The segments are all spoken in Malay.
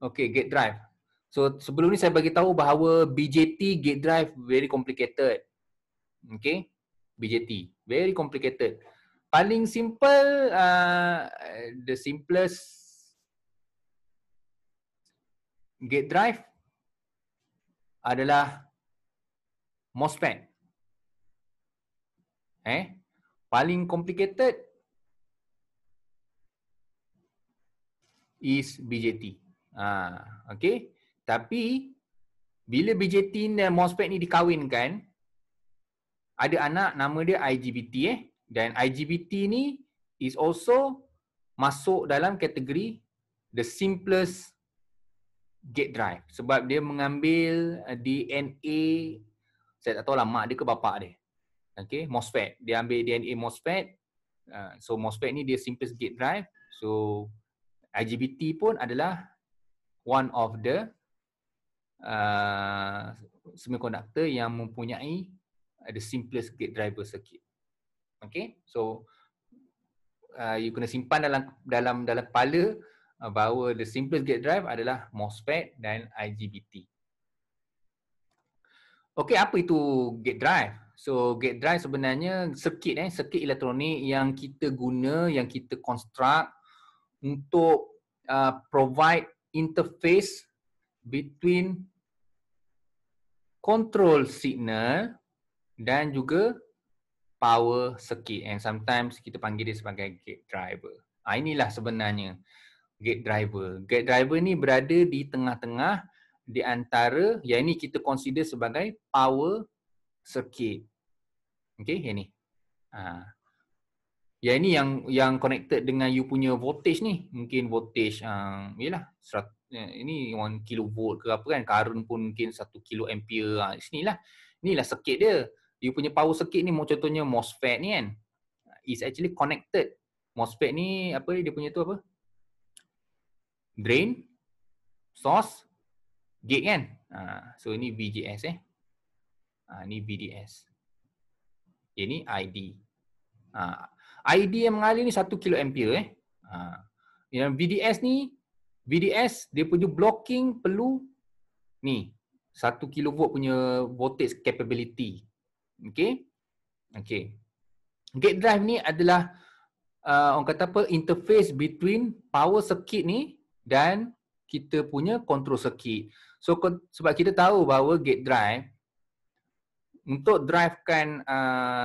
Okay, gate drive. So sebelum ni saya bagi tahu bahawa BJT gate drive very complicated. Okay, BJT very complicated. Paling simple, the simplest gate drive adalah MOSFET. Paling complicated is BJT. Okay. Tapi bila BJT dan MOSFET ni dikahwinkan, ada anak nama dia IGBT dan IGBT ni is also masuk dalam kategori the simplest gate drive sebab dia mengambil DNA, saya tak tahu lah mak dia ke bapak dia. Okay, MOSFET. Dia ambil DNA MOSFET. So MOSFET ni dia simplest gate drive. So IGBT pun adalah one of the semiconductor yang mempunyai the simplest gate driver circuit. Okay, so you kena simpan dalam kepala bahawa the simplest gate drive adalah MOSFET dan IGBT. Okay, apa itu gate drive? So gate drive sebenarnya circuit elektronik yang kita guna, yang kita construct untuk provide interface between control signal dan juga power circuit, and sometimes kita panggil dia sebagai gate driver. Inilah sebenarnya gate driver. Gate driver ni berada di tengah-tengah di antara, yang ini kita consider sebagai power circuit. Okay, yang ni. Yang ini yang connected dengan you punya voltage ni. Mungkin voltage, yalah, ini 1 kilovolt ke apa kan, current pun mungkin 1 kilo ampere. Sinilah. Inilah circuit dia. You punya power circuit ni, contohnya MOSFET ni kan, is actually connected. MOSFET ni apa dia punya tu apa? Drain, source, gate kan. So ini VGS ini VDS. Ini ID. ID yang mengalir ni 1 kilo ampere Yang VDS dia punya blocking perlu ni 1 kilovolt punya voltage capability. Okay. Gate drive ni adalah orang kata apa, interface between power circuit ni dan kita punya control circuit. So sebab kita tahu bahawa gate drive untuk drivekan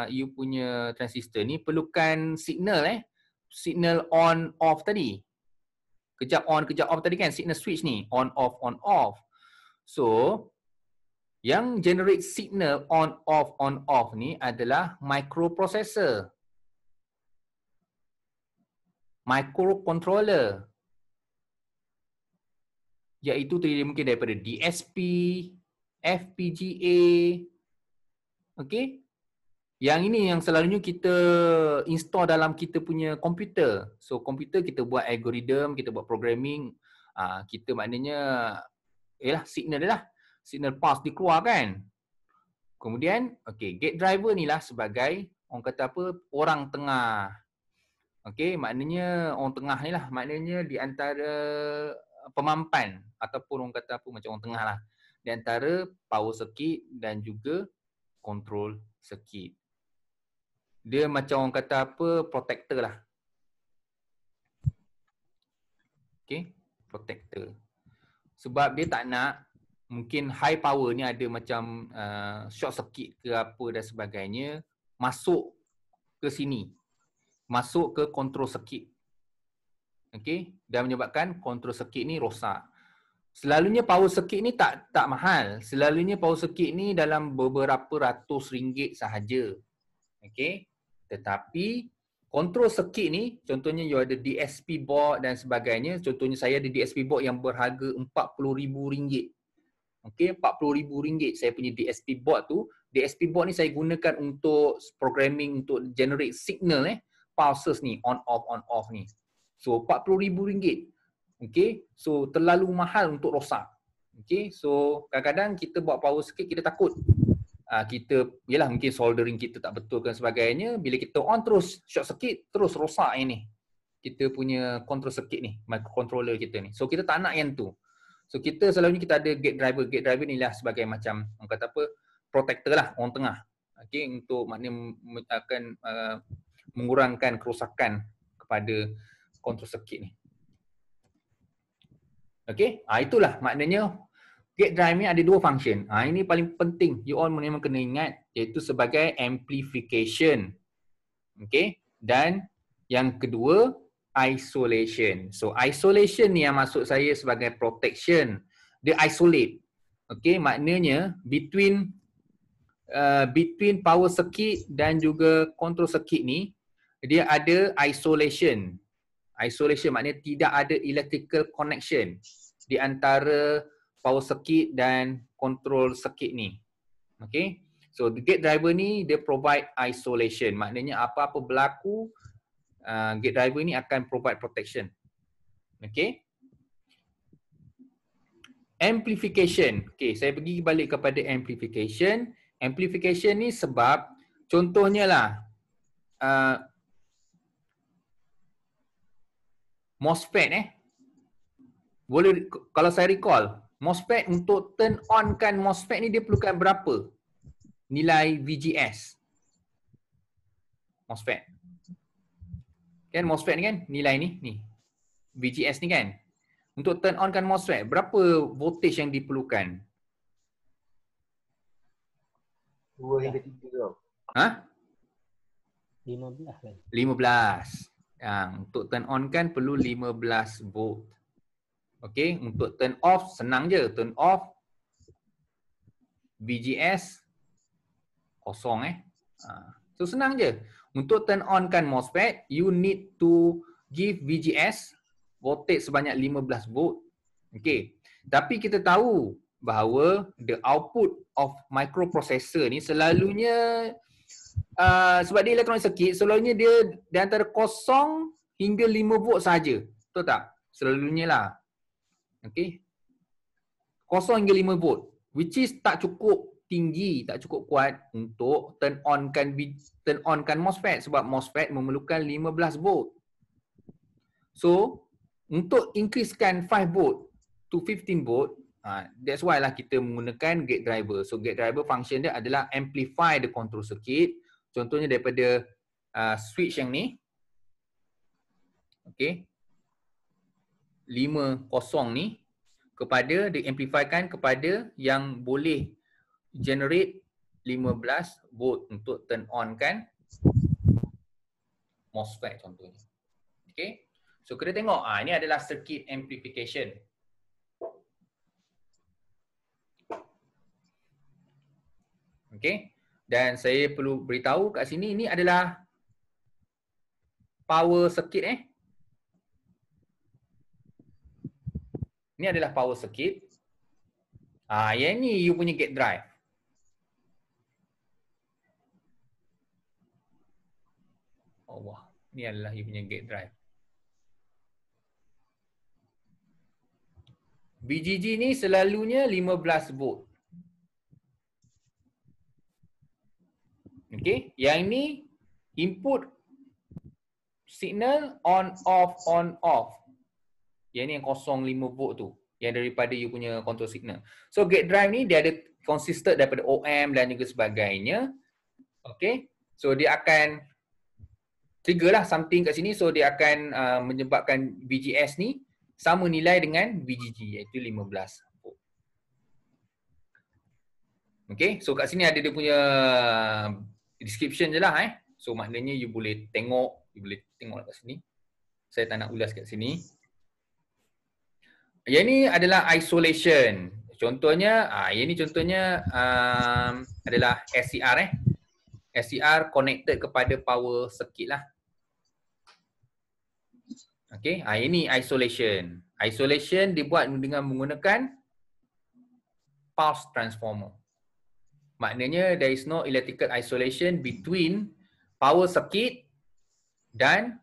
you punya transistor ni perlukan signal signal on off tadi. Kejap on kejap off tadi kan, signal switch ni on off. So yang generate signal on off ni adalah microprocessor, microcontroller, iaitu terdiri mungkin daripada DSP, FPGA. Okay, yang ini yang selalunya kita install dalam kita punya komputer. So komputer kita buat algorithm, kita buat programming, kita maknanya signal dia lah, signal pulse dikeluarkan. Kemudian gate driver ni lah sebagai orang kata apa, orang tengah. Maknanya orang tengah ni lah, maknanya di antara pemampan ataupun orang kata apa, macam orang tengah lah, di antara power circuit dan juga control circuit. Dia macam orang kata apa, protector lah. Protector. Sebab dia tak nak mungkin high power ni ada macam short circuit ke apa dan sebagainya masuk ke sini, masuk ke control circuit. Dan menyebabkan control circuit ni rosak. Selalunya power circuit ni tak mahal. Selalunya power circuit ni dalam beberapa ratus ringgit sahaja. Tetapi control circuit ni, contohnya you ada DSP board dan sebagainya. Contohnya saya ada DSP board yang berharga RM40,000. RM40,000 saya punya DSP board tu. DSP board ni saya gunakan untuk programming, untuk generate signal pulses ni, on off ni. So RM40,000. So terlalu mahal untuk rosak. So kadang-kadang kita buat power circuit kita takut. Kita mungkin soldering kita tak betul dan sebagainya. Bila kita on terus short circuit, terus rosak ini kita punya control circuit ni, microcontroller kita ni. So kita tak nak yang tu. So kita selalunya kita ada gate driver. Gate driver ni lah sebagai macam orang kata apa, protector lah, orang tengah. Okey, untuk maknanya akan mengurangkan kerosakan kepada kontrol circuit ni. Okey, itulah maknanya gate drive ni ada dua function. Ini paling penting, you all memang kena ingat, iaitu sebagai amplification. Okey, dan yang kedua isolation. So isolation ni yang maksud saya sebagai protection. Dia isolate. Okey, maknanya between power circuit dan juga control circuit ni dia ada isolation. Isolation maknanya tidak ada electrical connection di antara power circuit dan control circuit ni. Okey. So the gate driver ni dia provide isolation. Maknanya apa-apa berlaku, gate driver ni akan provide protection. Okey. Amplification. Okey, saya pergi balik kepada amplification. Amplification ni sebab contohnya lah MOSFET boleh, kalau saya recall, MOSFET untuk turn on kan MOSFET ni dia perlukan berapa nilai VGS MOSFET. Kan MOSFET ni kan nilai ni VGS ni kan. Untuk turn on kan MOSFET, berapa voltage yang diperlukan? 2 hingga 3 tau. 15 kan? 15. Untuk turn on kan perlu 15 volt. Okey, untuk turn off senang je. Turn off VGS kosong So senang je. Untuk turn on kan MOSFET, you need to give VGS voltage sebanyak 15 volt. Okey. Tapi kita tahu bahawa the output of microprocessor ni selalunya sebab dia electronic circuit, selalunya dia di antara 0 hingga 5 volt saja. Betul tak? Selalunya lah. Okey. 0 hingga 5 volt, which is tak cukup tinggi, tak cukup kuat untuk turn on kan MOSFET, sebab MOSFET memerlukan 15 volt. So, untuk increasekan 5 volt to 15 volt, that's why lah kita menggunakan gate driver. So, gate driver function dia adalah amplify the control circuit. Contohnya daripada switch yang ni. Okay. 5 kosong ni kepada diamplifykan kepada yang boleh generate 15 volt untuk turn on kan MOSFET contohnya. Okay. So kita tengok, ini adalah circuit amplification. Okay. Dan saya perlu beritahu kat sini, ini adalah power circuit Ini adalah power circuit. Yang ni you punya gate drive. Allah, ni adalah you punya gate drive. BGG ni selalunya 15 volt. Okey, yang ni input signal on off. Yang ni yang 0.5 volt tu, yang daripada you punya control signal. So gate drive ni dia ada consisted daripada OM dan juga sebagainya. Okey, so dia akan trigger lah something kat sini, so dia akan menyebabkan VGS ni sama nilai dengan VGG, iaitu 15 volt. Okey, so kat sini ada dia punya description je lah So maknanya you boleh tengok kat sini. Saya tak nak ulas kat sini. Yang ni adalah isolation. Contohnya, yang ni contohnya adalah SCR SCR connected kepada power circuit lah. Okay, ini isolation. Isolation dibuat dengan menggunakan pulse transformer. Maknanya there is no electrical isolation between power circuit dan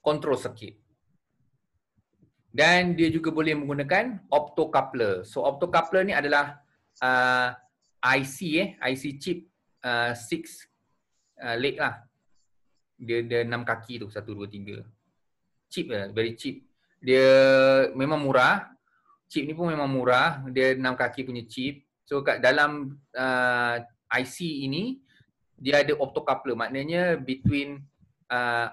control circuit. Dan dia juga boleh menggunakan optocoupler. So optocoupler ni adalah IC chip 6 leg lah. Dia 6 kaki tu, 1, 2, 3. Cheap lah, very cheap. Dia memang murah. chip ni pun memang murah. Dia 6 kaki punya chip. So kat dalam IC ini dia ada optocoupler. Maknanya between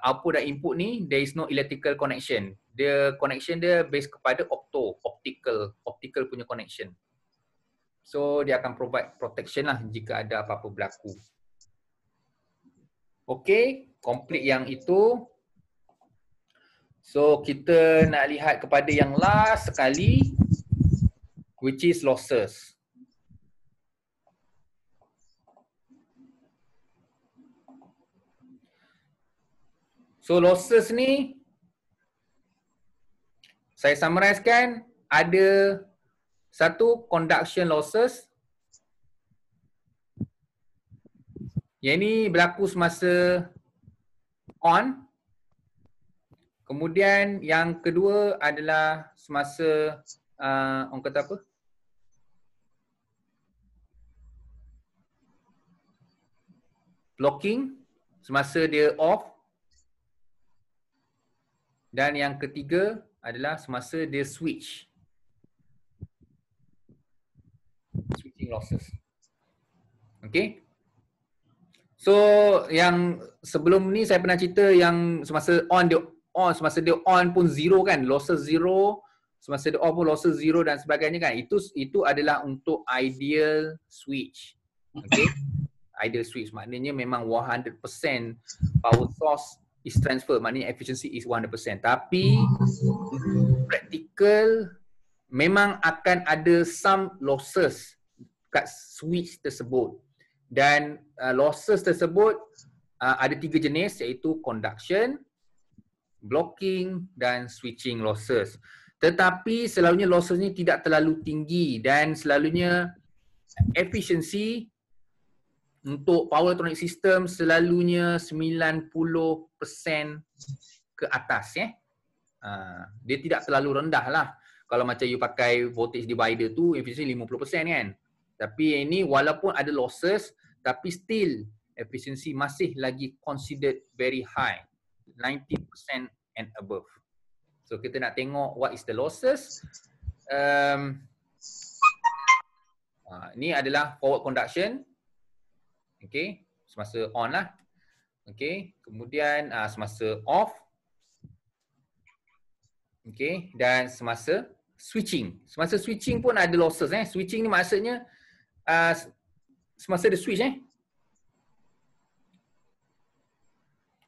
output dan input ni there is no electrical connection. Dia connection dia based kepada optical punya connection. So dia akan provide protection lah jika ada apa-apa berlaku. Okay, complete yang itu. So kita nak lihat kepada yang last sekali, which is losses. So losses ni saya summarizekan, ada satu conduction losses. Yang ini berlaku semasa on. Kemudian yang kedua adalah semasa orang kata apa? Blocking, semasa dia off. Dan yang ketiga adalah semasa dia switch. Switching losses. Okay. So yang sebelum ni saya pernah cerita yang semasa on, semasa dia on pun zero kan, losses zero, semasa dia off pun losses zero dan sebagainya kan. Itu adalah untuk ideal switch. Okay. Ideal switch maknanya memang 100% power source is transfer, maknanya efficiency is 100%. Tapi practical memang akan ada some losses kat switch tersebut. Dan losses tersebut ada 3 jenis, iaitu conduction, blocking dan switching losses. Tetapi selalunya losses ni tidak terlalu tinggi dan selalunya efficiency untuk power electronic system selalunya 90% ke atas dia tidak terlalu rendah lah. Kalau macam you pakai voltage divider tu efficiency 50% kan. Tapi ini walaupun ada losses tapi still efficiency masih lagi considered very high, 90% and above. So kita nak tengok what is the losses. Ini adalah forward conduction. Okay, semasa on lah. Okay, kemudian semasa off. Okay, dan semasa switching. Semasa switching pun ada losses. Switching ni maksudnya semasa dia switch.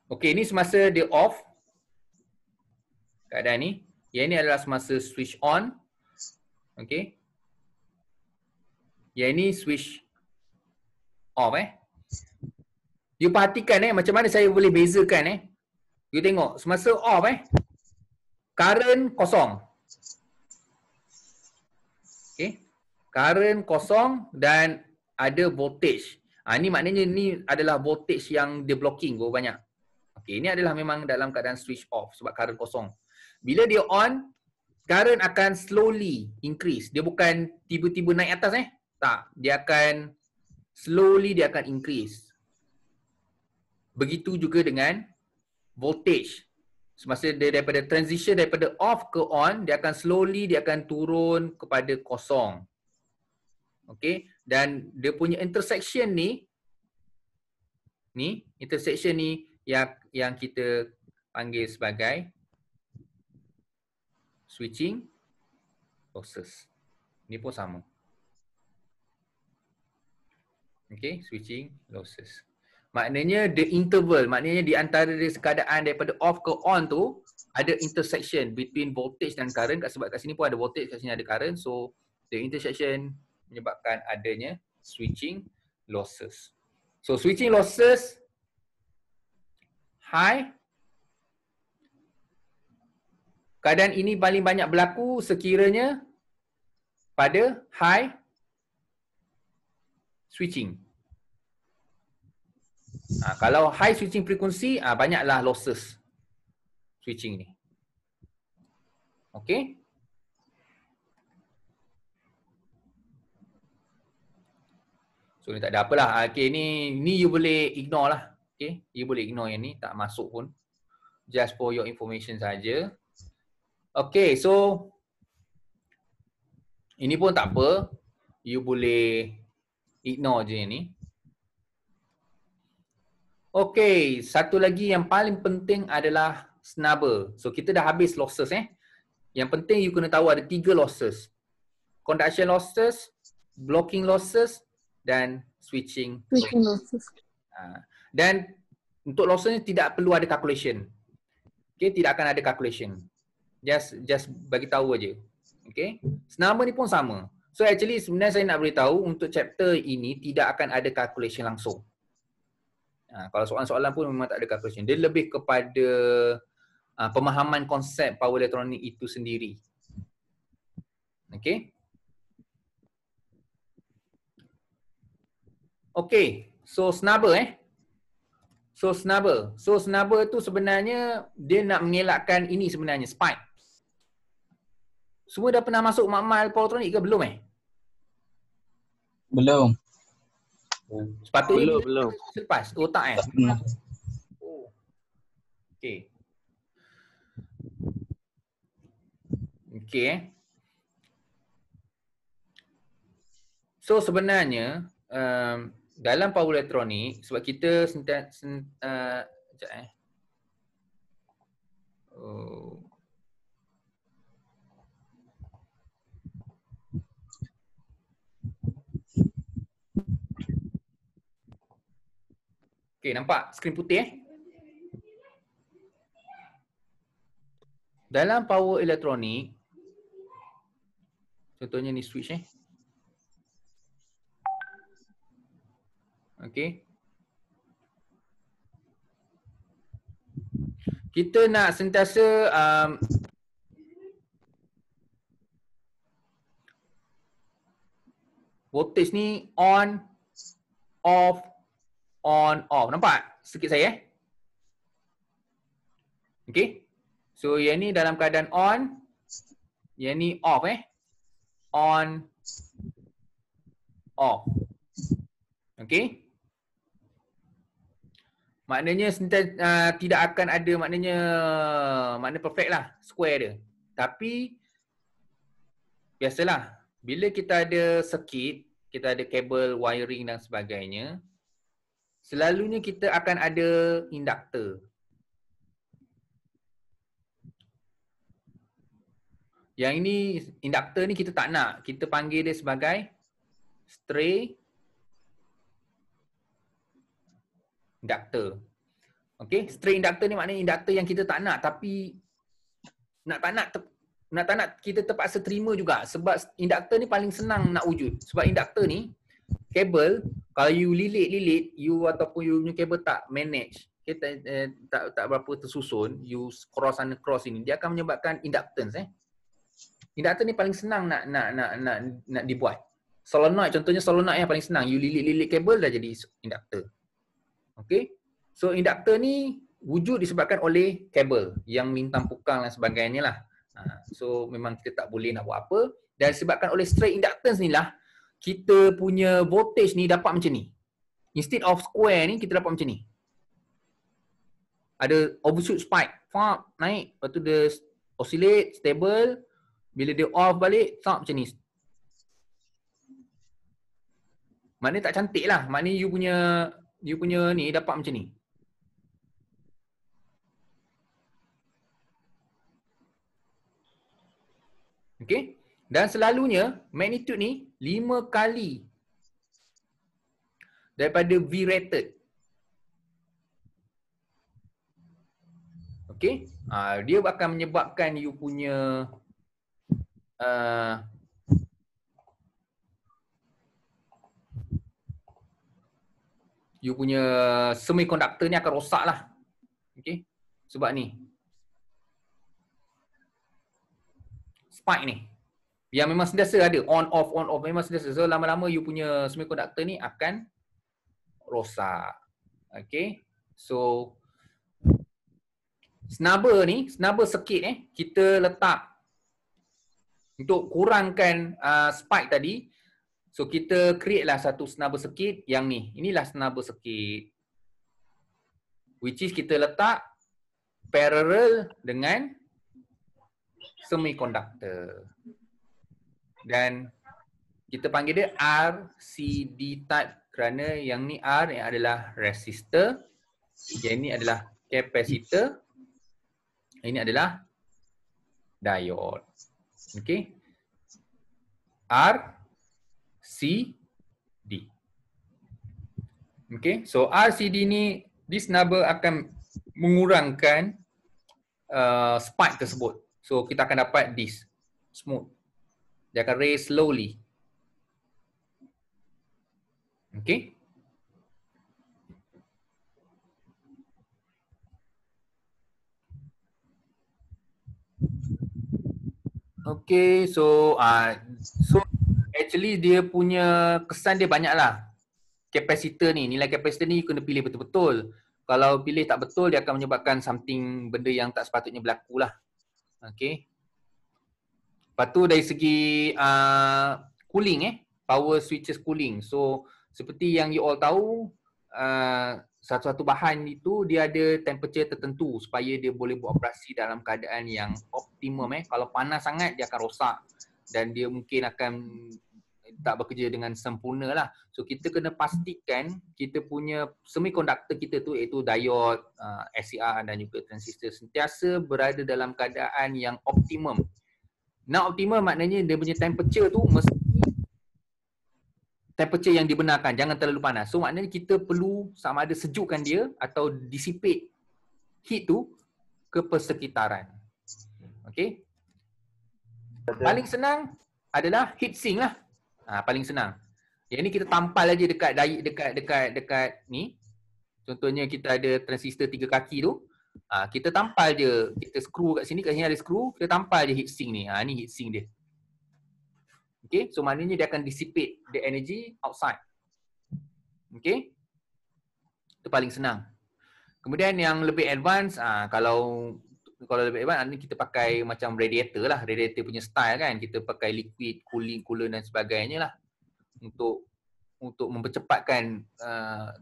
Okay, ni semasa dia off. Keadaan ni. Yang ni adalah semasa switch on. Okay. Yang ni switch off. You perhatikan macam mana saya boleh bezakan You tengok semasa off current kosong. Okay. Current kosong dan ada voltage. Ni maknanya ni adalah voltage yang dia blocking berapa banyak. Okay, ini adalah memang dalam keadaan switch off sebab current kosong. Bila dia on, current akan slowly increase. Dia bukan tiba-tiba naik atas Tak, dia akan slowly dia akan increase. Begitu juga dengan voltage. Semasa dia daripada transition daripada off ke on, dia akan slowly dia akan turun kepada kosong. Okay, dan dia punya intersection ni intersection ni yang kita panggil sebagai switching losses. Ni pun sama. Okay, switching losses. Maknanya the interval, maknanya di antara dia keadaan daripada off ke on tu ada intersection between voltage dan current. Sebab kat sini pun ada voltage, kat sini ada current. So the intersection menyebabkan adanya switching losses. So switching losses high. Keadaan ini paling banyak berlaku sekiranya pada high switching. Kalau high switching frequency, banyaklah losses switching ni. Okay. So ni tak ada apalah. Okay, ni you boleh ignore lah. Okay, you boleh ignore yang ni, tak masuk pun. Just for your information saja. Okay, so Ini pun tak apa. You boleh ignore je ni. Okay, satu lagi yang paling penting adalah snubber. So kita dah habis losses Yang penting you kena tahu ada 3 losses. Conduction losses, blocking losses dan switching losses. Dan untuk losses ni tidak perlu ada calculation. Okay, tidak akan ada calculation. Just bagi tahu aja. Okay. Snubber ni pun sama. So actually sebenarnya saya nak beritahu untuk chapter ini tidak akan ada calculation langsung. Kalau soalan-soalan pun memang tak ada calculation. Dia lebih kepada pemahaman konsep power elektronik itu sendiri. Okay. Okay. So snubber So snubber tu sebenarnya dia nak mengelakkan ini sebenarnya, spike. Semua dah pernah masuk makmal power elektronik ke belum Belum. Sepatutnya Belum. selepas tak Tak pernah. Oh. Okay. Okay. So sebenarnya dalam power elektronik, sebab kita Okay, nampak skrin putih Dalam power elektronik, contohnya ni switch Okay. Kita nak sentiasa voltage ni on, off, on, off. Nampak sikit saya Okay. So yang ni dalam keadaan on, yang ni off on, off. Okay. Maknanya tidak akan ada makna perfect lah, square dia. Tapi biasalah, bila kita ada circuit, kita ada kabel, wiring dan sebagainya, selalunya kita akan ada induktor. Yang ini, induktor ni kita tak nak. Kita panggil dia sebagai stray induktor. Okay, stray induktor ni maknanya induktor yang kita tak nak, tapi nak tak nak kita terpaksa terima juga, sebab induktor ni paling senang nak wujud. Sebab induktor ni, kabel, kalau you lilit, you ataupun you punya kabel tak manage, tak berapa tersusun, you cross sana cross ini, dia akan menyebabkan inductance Induktor ni paling senang nak dibuat. Solenoid, contohnya solenoid yang paling senang, you lilit kabel dah jadi induktor. Okay. So induktor ni wujud disebabkan oleh kabel yang melintang pukang dan sebagainya lah. So memang kita tak boleh nak buat apa. Dan disebabkan oleh stray inductance ni lah, kita punya voltage ni dapat macam ni. Instead of square ni, kita dapat macam ni. Ada overshoot spike. Naik. Lepas tu dia oscillate, stable. Bila dia off balik, macam ni. Maknanya tak cantik lah. Maknanya you punya ni dapat macam ni. Okay. Dan selalunya magnitude ni 5 kali daripada V rated. Okay. Dia akan menyebabkan you punya semiconductor ni akan rosak lah. Okay. Sebab ni. Spike ni. Yang memang sentiasa ada. On, off, memang sentiasa. So lama-lama you punya semiconductor ni akan rosak. Okay. So, snubber ni, snubber circuit kita letak untuk kurangkan spike tadi. So kita create lah satu snubber circuit yang ni. Inilah snubber circuit. Which is kita letak parallel dengan semiconductor. Dan kita panggil dia RCD type kerana yang ni R yang adalah resistor, yang ni adalah capacitor, ini adalah diode. Okey. R, C, D. Okey. So RCD ni, this number akan mengurangkan spike tersebut. So kita akan dapat this smooth. Dia akan raise slowly. Okey. Okay, so actually dia punya kesan dia banyak lah. Kapasitor ni, nilai kapasitor ni kena pilih betul-betul. Kalau pilih tak betul, dia akan menyebabkan something, benda yang tak sepatutnya berlaku lah. Okay. Lepas tu dari segi cooling power switches cooling. So seperti yang you all tahu, satu-satu bahan itu dia ada temperature tertentu supaya dia boleh beroperasi dalam keadaan yang optimum. Kalau panas sangat dia akan rosak dan dia mungkin akan tak bekerja dengan sempurna lah. So kita kena pastikan kita punya semiconductor kita tu iaitu diode, SCR dan juga transistor sentiasa berada dalam keadaan yang optimum. Nah, optimum maknanya dia punya temperature tu mesti temperature yang dibenarkan, jangan terlalu panas. So maknanya kita perlu sama ada sejukkan dia atau dissipate heat tu ke persekitaran. Okey. Paling senang adalah heat sink lah. Paling senang. Yang ni kita tampal aja dekat ni. Contohnya kita ada transistor 3 kaki tu. Kita tampal je, kita screw kat sini ada screw, kita tampal je heat sink ni. Ni heat sink dia. Okay, so maknanya dia akan dissipate the energy outside. Okay, itu paling senang. Kemudian yang lebih advance, kalau lebih advance, ni kita pakai macam radiator lah, radiator punya style kan. Kita pakai liquid, cooling, cooler dan sebagainya lah untuk mempercepatkan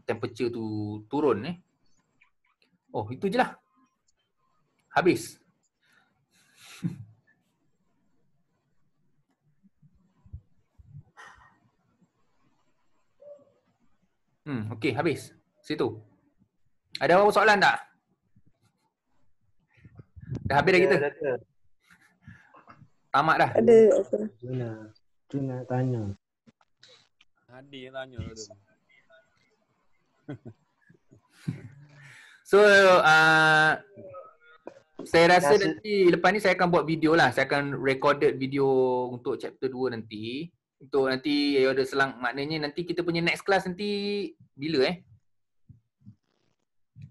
temperature tu turun. Oh, itu je lah. Habis. Okey, habis. Situ. Ada apa soalan tak? Dah habis dah kita? Ada. Tamat dah? Ada. Tu nak tanya. Ada yang tanya tu. So, saya rasa nanti lepas ni saya akan buat video lah. Saya akan recorded video untuk chapter 2 nanti. Untuk nanti ada selang, maknanya nanti kita punya next class nanti bila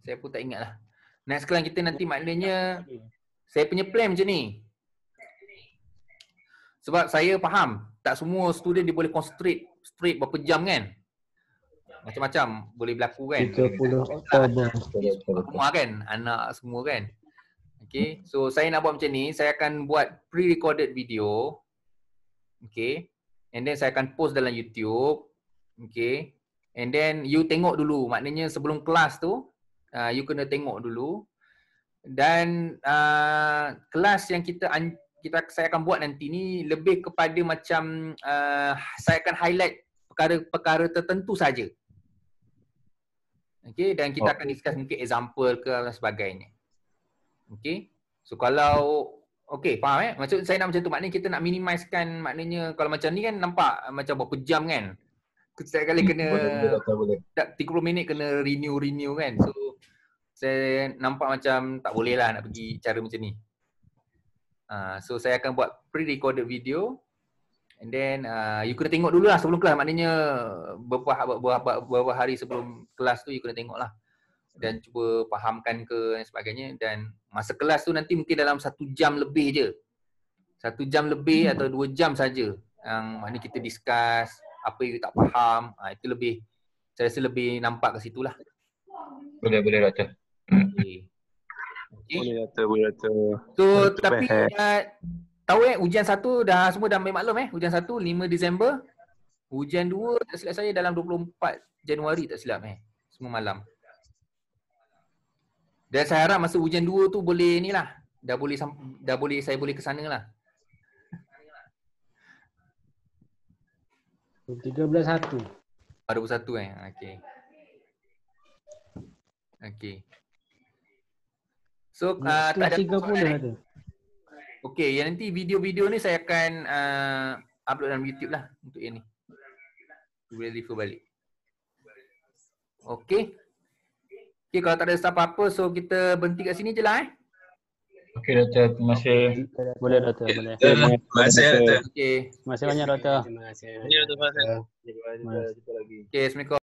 Saya pun tak ingat lah. Next class kita nanti maknanya saya punya plan macam ni. Sebab saya faham tak semua student dia boleh concentrate straight berapa jam kan. Macam-macam boleh berlaku kan. 30 Oktober. Semua kan, anak semua kan. Okay, so saya nak buat macam ni, saya akan buat pre-recorded video. Okay. And then saya akan post dalam YouTube. Okay. And then you tengok dulu. Maknanya sebelum kelas tu, you kena tengok dulu. Dan kelas yang saya akan buat nanti ni lebih kepada macam saya akan highlight perkara-perkara tertentu saja. Okay. Dan kita akan discuss mungkin example ke dan sebagainya. Okay. So kalau okey, faham maksud saya nak macam tu, maknanya kita nak minimizekan, maknanya kalau macam ni kan nampak macam berapa jam kan. Setiap kali kena boleh. 30 minit kena renew kan. So saya nampak macam tak boleh lah nak pergi cara macam ni. So saya akan buat pre-recorded video and then you kena tengok dulu lah sebelum kelas, maknanya beberapa hari sebelum kelas tu you kena tengok lah. Dan cuba fahamkan ke dan sebagainya, dan masa kelas tu nanti mungkin dalam 1 jam lebih je. 1 jam lebih atau 2 jam saja yang mana kita discuss apa yang tak faham. Itu lebih, saya rasa lebih nampak ke situ lah. Boleh doktor. Okay. Boleh doktor. So tapi tahu ujian 1 dah semua dah ambil maklum ujian 1 5 Disember. Ujian 2 tak silap saya dalam 24 Januari tak silap semua malam. Dan saya harap masa ujian 2 tu boleh ni lah. Dah boleh saya boleh ke sana lah. 13.1. 21 Okey. Okey. So tak ada 30 soalan, ada. Okey, yang nanti video-video ni saya akan upload dalam YouTube lah untuk yang ni. Boleh refer balik. Okey. Okey, kalau tak ada apa-apa, so kita berhenti kat sini je lah Okey doktor, terima kasih. Boleh doktor, boleh. Terima kasih doktor. Okey. Terima kasih banyak doktor. Terima kasih. Ya, terima kasih. Jumpa lagi. Okey, Assalamualaikum.